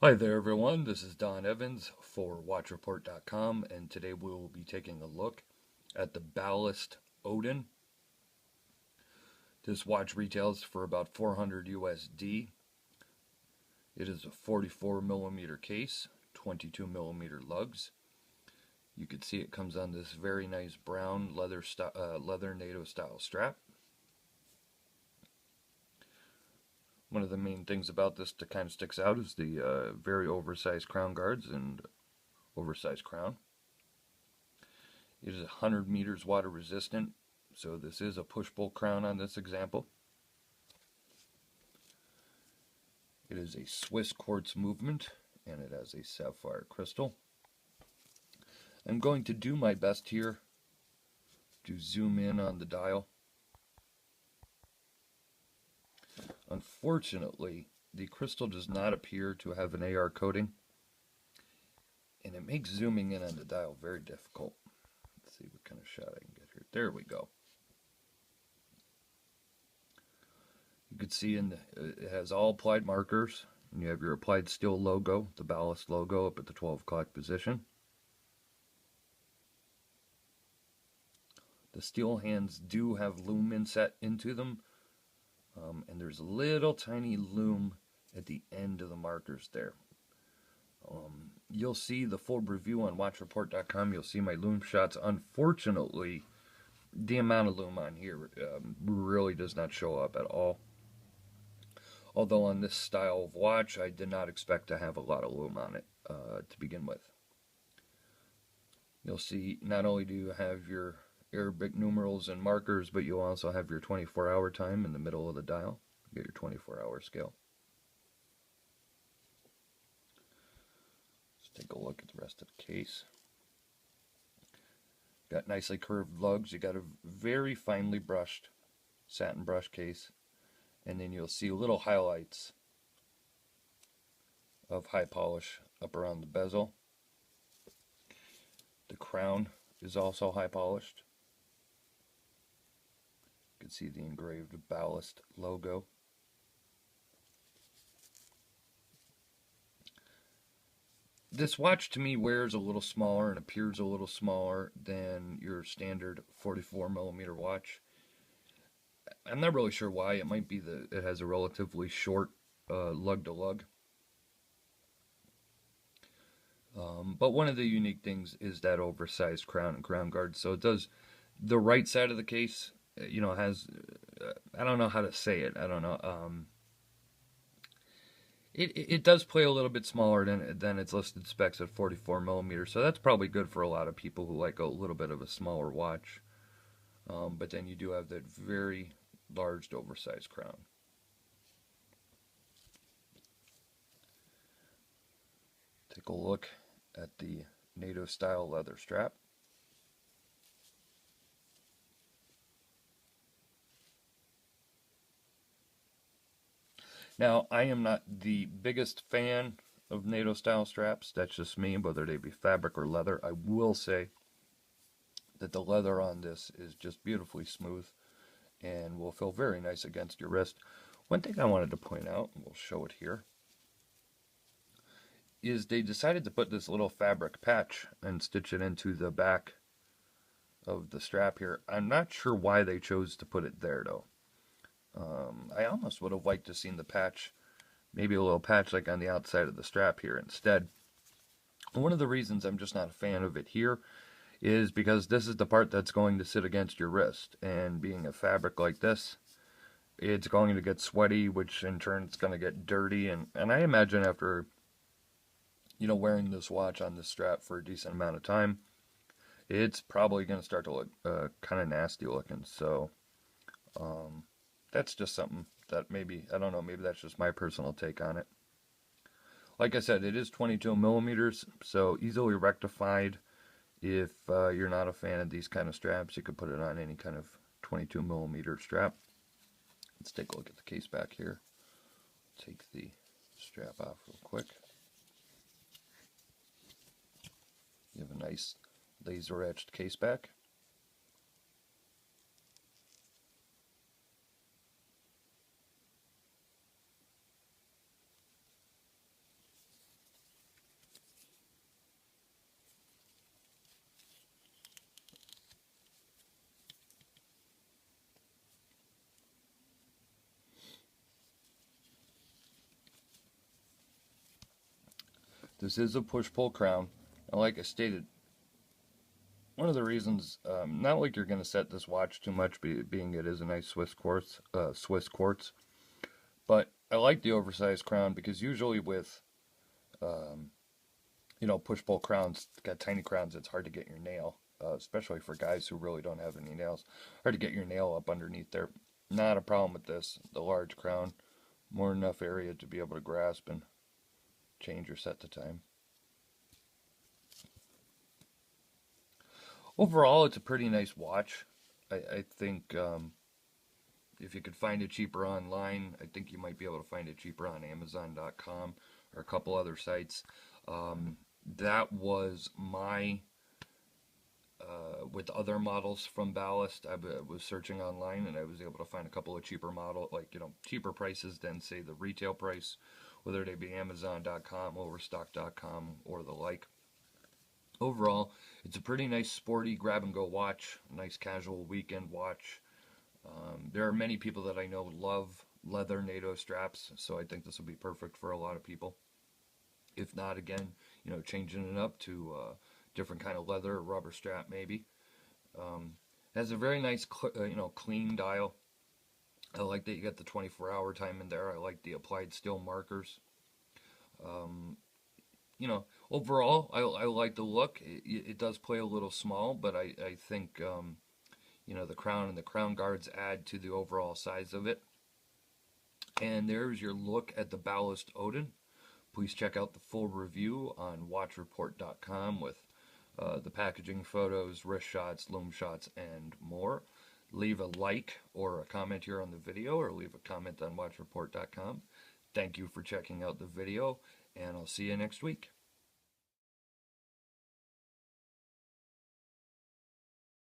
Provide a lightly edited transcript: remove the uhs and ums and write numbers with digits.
Hi there, everyone. This is Don Evans for WatchReport.com, and today we will be taking a look at the Ballast Odin. This watch retails for about $400 USD. It is a 44 millimeter case, 22 millimeter lugs. You can see it comes on this very nice brown leather NATO style strap. One of the main things about this that kind of sticks out is the very oversized crown guards and oversized crown. It is 100 meters water resistant, so this is a push-pull crown on this example. It is a Swiss quartz movement, and it has a sapphire crystal. I'm going to do my best here to zoom in on the dial. Unfortunately, the crystal does not appear to have an AR coating, and it makes zooming in on the dial very difficult. Let's see what kind of shot I can get here. There we go. You can see it has all applied markers, and you have your applied steel logo, the Ballast logo, up at the 12 o'clock position. The steel hands do have loom inset into them, and there's a little tiny loom at the end of the markers there. You'll see the full review on WatchReport.com. You'll see my loom shots. Unfortunately, the amount of loom on here really does not show up at all. Although on this style of watch, I did not expect to have a lot of loom on it to begin with. You'll see not only do you have your Arabic numerals and markers, but you'll also have your 24-hour time in the middle of the dial. You get your 24-hour scale. Let's take a look at the rest of the case. Got nicely curved lugs. You got a very finely brushed satin brush case. And then you'll see little highlights of high polish up around the bezel. The crown is also high polished. You can see the engraved Ballast logo. This watch to me wears a little smaller and appears a little smaller than your standard 44 millimeter watch. I'm not really sure why. It might be that it has a relatively short lug to lug. But one of the unique things is that oversized crown and crown guard. So it does, the right side of the case, has, I don't know how to say it. I don't know. It does play a little bit smaller than its listed specs at 44 millimeters. So that's probably good for a lot of people who like a little bit of a smaller watch. But then you do have that very large oversized crown. Take a look at the NATO style leather strap. Now, I am not the biggest fan of NATO style straps. That's just me, whether they be fabric or leather. I will say that the leather on this is just beautifully smooth and will feel very nice against your wrist. One thing I wanted to point out, and we'll show it here, is they decided to put this little fabric patch and stitch it into the back of the strap here. I'm not sure why they chose to put it there, though. I almost would have liked to have seen the patch, maybe a little patch like on the outside of the strap here instead. One of the reasons I'm just not a fan of it here is because this is the part that's going to sit against your wrist, and being a fabric like this, it's going to get sweaty, which in turn it's going to get dirty, and I imagine after wearing this watch on this strap for a decent amount of time, it's probably going to start to look kind of nasty looking. So that's just something that maybe, I don't know, maybe that's just my personal take on it. Like I said, it is 22 millimeters, so easily rectified. If you're not a fan of these kind of straps, you could put it on any kind of 22 millimeter strap. Let's take a look at the case back here. Take the strap off real quick. You have a nice laser etched case back. This is a push-pull crown. And like I stated, one of the reasons, not like you're going to set this watch too much, being it is a nice Swiss quartz, but I like the oversized crown because usually with, um, push-pull crowns, got tiny crowns, it's hard to get your nail, especially for guys who really don't have any nails. Hard to get your nail up underneath there. Not a problem with this. The large crown, more than enough area to be able to grasp and change or set the time. Overall, it's a pretty nice watch. I think if you could find it cheaper online, I think you might be able to find it cheaper on Amazon.com or a couple other sites. That was my, with other models from Ballast, I was searching online and I was able to find a couple of cheaper cheaper prices than, say, the retail price, whether they be Amazon.com, Overstock.com, or the like. Overall, it's a pretty nice sporty grab-and-go watch, nice casual weekend watch. There are many people that I know love leather NATO straps, so I think this will be perfect for a lot of people. If not, again, changing it up to different kind of leather or rubber strap maybe. Has a very nice, clean dial. I like that you got the 24-hour time in there. I like the applied steel markers. Overall, I like the look. It does play a little small, but I think, the crown and the crown guards add to the overall size of it. And there's your look at the Ballast Odin. Please check out the full review on watchreport.com with the packaging photos, wrist shots, loom shots, and more. Leave a like or a comment here on the video, or leave a comment on watchreport.com. Thank you for checking out the video, and I'll see you next week.